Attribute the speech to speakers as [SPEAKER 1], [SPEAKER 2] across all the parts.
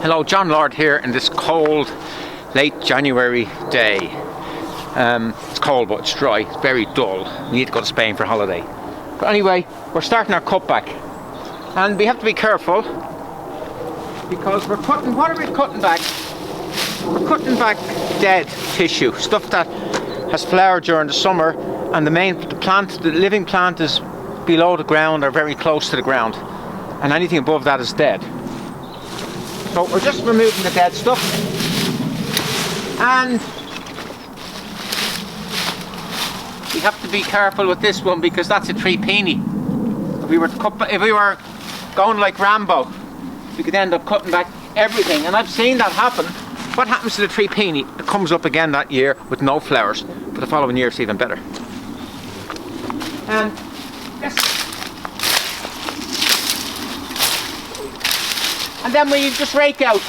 [SPEAKER 1] Hello, John Lord here in this cold, late January day. It's cold but it's dry, it's very dull. We need to go to Spain for holiday. But anyway, we're starting our cutback. And we have to be careful because we're cutting, what are we cutting back? We're cutting back dead tissue, stuff that has flowered during the summer, and the living plant is below the ground or very close to the ground. And anything above that is dead. So we're just removing the dead stuff, and we have to be careful with this one because that's a tree peony. If we were going like Rambo, we could end up cutting back everything, and I've seen that happen. What happens to the tree peony? It comes up again that year with no flowers, but the following year it's even better. And yes. And then we just rake out,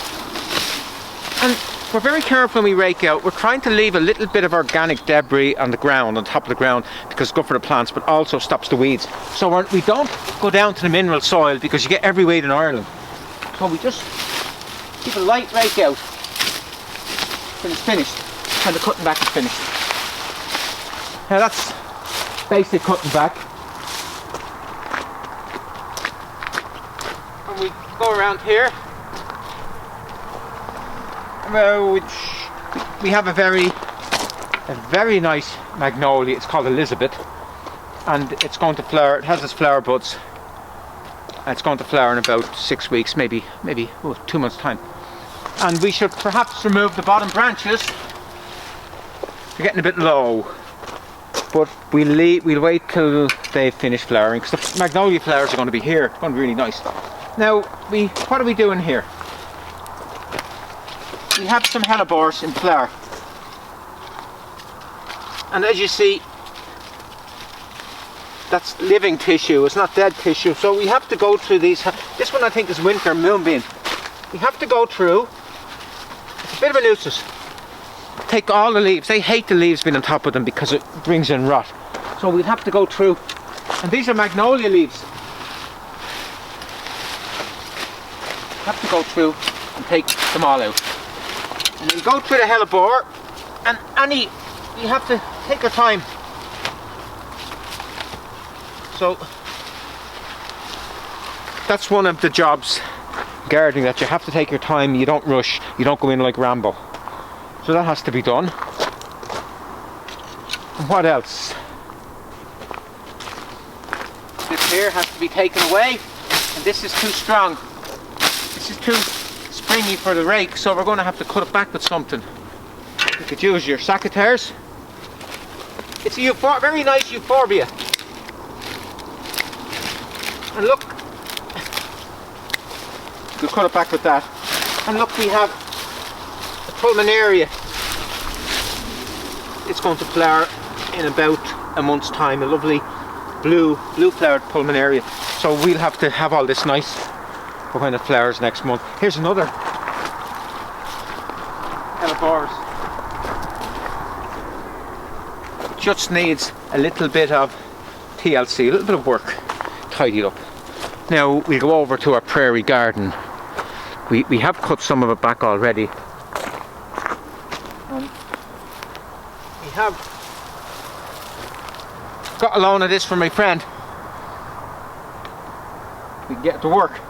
[SPEAKER 1] and we're very careful when we rake out. We're trying to leave a little bit of organic debris on the ground, on top of the ground, because it's good for the plants, but also stops the weeds. So we don't go down to the mineral soil because you get every weed in Ireland. So we just keep a light rake out till it's finished, and the cutting back is finished. Now that's basic cutting back. And we go around here. We have a very nice magnolia. It's called Elizabeth, and it's going to flower. It has its flower buds, and it's going to flower in about 6 weeks, maybe 2 months time. And we should perhaps remove the bottom branches. They're getting a bit low, but we'll wait till they finish flowering, because the magnolia flowers are going to be here. It's going to be really nice. Now, what are we doing here? We have some Helleborus in flower, and as you see, that's living tissue, it's not dead tissue. So we have to go through these. This one I think is winter Moonbeam. We have to go through. It's a bit of a nuisance. Take all the leaves. They hate the leaves being on top of them because it brings in rot. So we'd have to go through, and these are magnolia leaves. Have to go through and take them all out. And you go through the hellebore, and you have to take your time. So that's one of the jobs gardening, that you have to take your time. You don't rush. You don't go in like Rambo. So that has to be done. And what else? This here has to be taken away, and this is too strong. This is too springy for the rake, so we're going to have to cut it back with something. You could use your secateurs. It's a very nice Euphorbia. And look, we'll cut it back with that. And look, we have a Pulmonaria. It's going to flower in about a month's time. A lovely blue flowered Pulmonaria. So we'll have to have all this nice for when it flowers next month. Here's another Helleborus. It just needs a little bit of TLC, a little bit of work, tidied up. Now we'll go over to our prairie garden. We have cut some of it back already. We have got a loan of this from my friend. We can get it to work.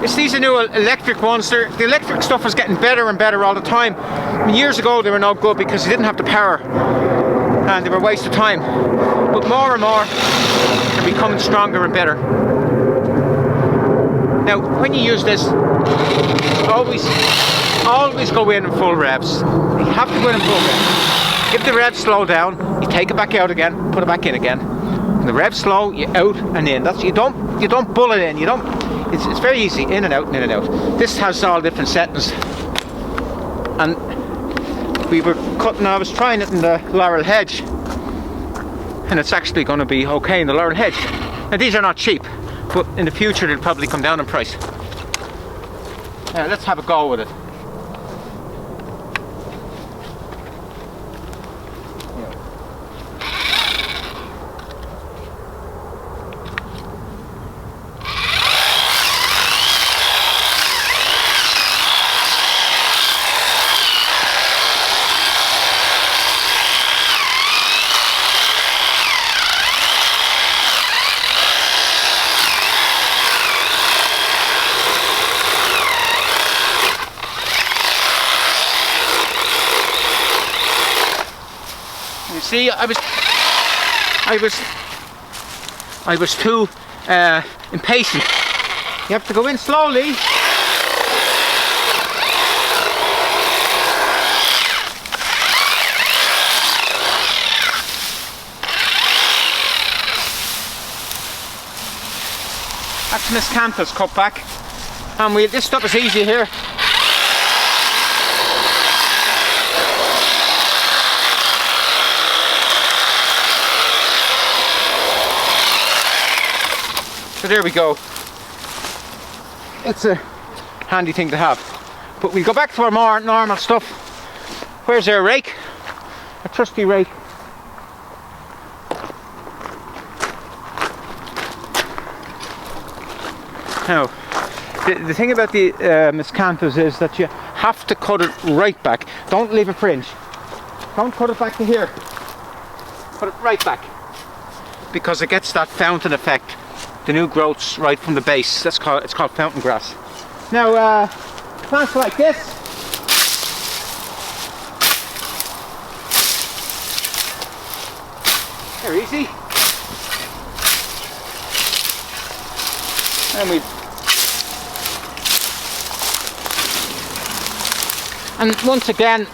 [SPEAKER 1] It's these are new electric ones. The electric stuff is getting better and better all the time. I mean, years ago they were no good because you didn't have the power and they were a waste of time. But more and more they're becoming stronger and better. Now when you use this, always go in full revs. You have to go in full revs. If the revs slow down, you take it back out again, put it back in again. When the revs slow, you out and in. That's you don't bullet in. It's very easy, in and out and in and out. This has all different settings. And we were cutting. I was trying it in the Laurel hedge, and it's actually going to be okay in the Laurel hedge. Now these are not cheap, but in the future they'll probably come down in price. Let's have a go with it. see, I was too impatient. You have to go in slowly. That's Miscanthus cut back. And this stuff is easy here. So there we go. It's a handy thing to have. But we'll go back to our more normal stuff. Where's our rake? A trusty rake. Now, the thing about the Miscanthus is that you have to cut it right back. Don't leave a fringe. Don't cut it back to here. Put it right back. Because it gets that fountain effect. The new growths right from the base. It's called fountain grass. Now, plants like this, they're easy. And once again,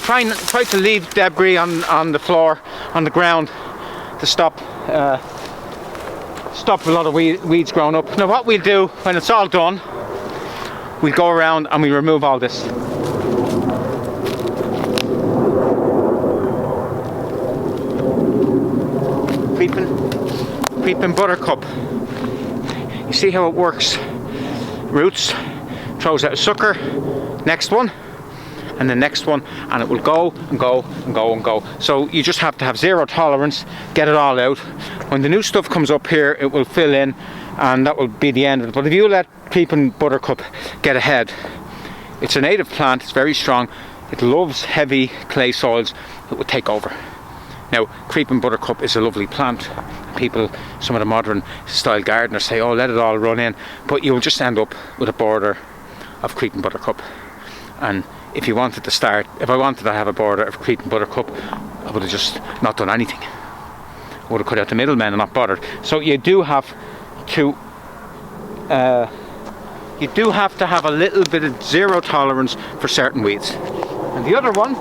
[SPEAKER 1] try to leave debris on the floor, on the ground, to stop a lot of weeds growing up. Now what we'll do when it's all done, we'll go around and we remove all this. Creeping buttercup. You see how it works? Roots, throws out a sucker, next one, and the next one, and it will go and go and go and go. So you just have to have zero tolerance, get it all out. When the new stuff comes up here, it will fill in, and that will be the end of it. But if you let creeping buttercup get ahead, it's a native plant, it's very strong, it loves heavy clay soils, it will take over. Now, creeping buttercup is a lovely plant. People, some of the modern style gardeners say, oh, let it all run in, but you'll just end up with a border of creeping buttercup. And if you wanted to start, if I wanted to have a border of creeping buttercup, I would have just not done anything. I would have cut out the middlemen and not bothered. So you do have to have a little bit of zero tolerance for certain weeds. And the other one,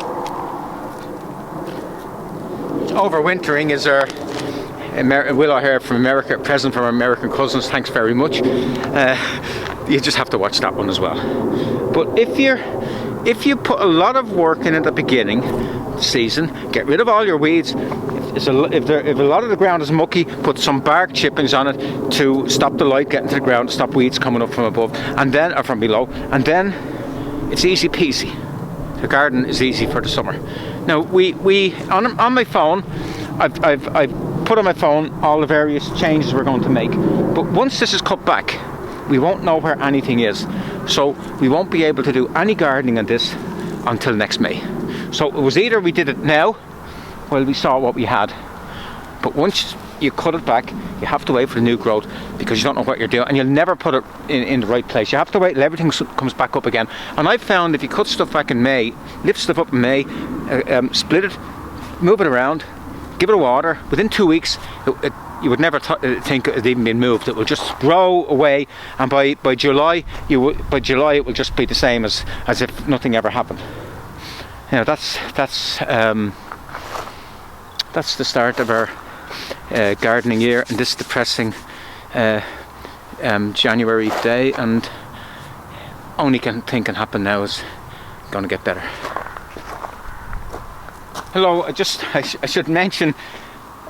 [SPEAKER 1] overwintering, is our Willowherb from America, present from our American cousins. Thanks very much. You just have to watch that one as well. But if you put a lot of work in at the beginning of the season, get rid of all your weeds. If a lot of the ground is mucky, put some bark chippings on it to stop the light getting to the ground, stop weeds coming up from above and then or from below, and then it's easy peasy. The garden is easy for the summer. Now we on my phone, I've put on my phone all the various changes we're going to make. But once this is cut back, we won't know where anything is. So we won't be able to do any gardening on this until next May. So it was either we did it now, while we saw what we had. But once you cut it back, you have to wait for the new growth because you don't know what you're doing, and you'll never put it in the right place. You have to wait till everything comes back up again. And I've found if you cut stuff back in May, lift stuff up in May, split it, move it around, give it water, within 2 weeks, you would never think it had even been moved. It will just grow away, and by July it will just be the same as if nothing ever happened. You know, that's the start of our gardening year, and this depressing January day, and only thing can happen now is going to get better. Hello, I should mention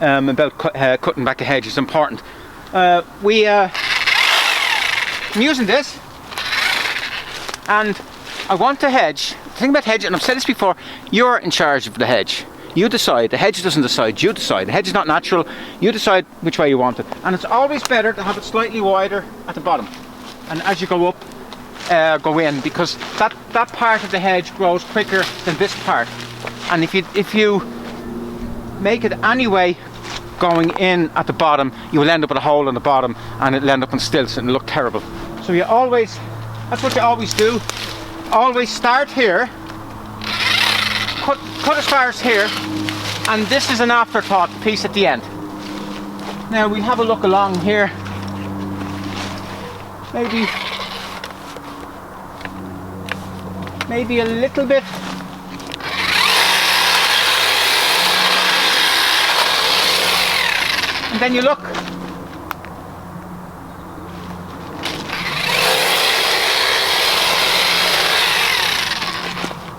[SPEAKER 1] about cutting back a hedge. It's important. I'm using this, and I want a hedge. The thing about hedge, and I've said this before, you're in charge of the hedge. You decide. The hedge doesn't decide, you decide. The hedge is not natural. You decide which way you want it. And it's always better to have it slightly wider at the bottom. And as you go up, go in, because that part of the hedge grows quicker than this part. And if you make it anyway going in at the bottom, you will end up with a hole in the bottom, and it'll end up on stilts and it'll look terrible. So that's what you always do. Always start here, cut as far as here, And this is an afterthought piece at the end. Now we have a look along here. Maybe a little bit. And then you look.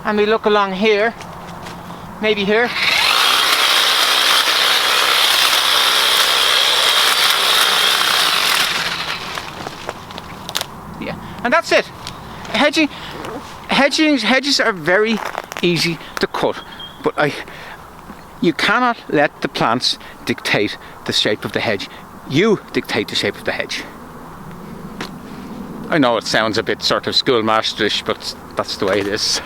[SPEAKER 1] And we look along here. Maybe here. Yeah, and that's it. Hedges are very easy to cut, but you cannot let the plants dictate the shape of the hedge. You dictate the shape of the hedge. I know it sounds a bit sort of schoolmasterish, but that's the way it is.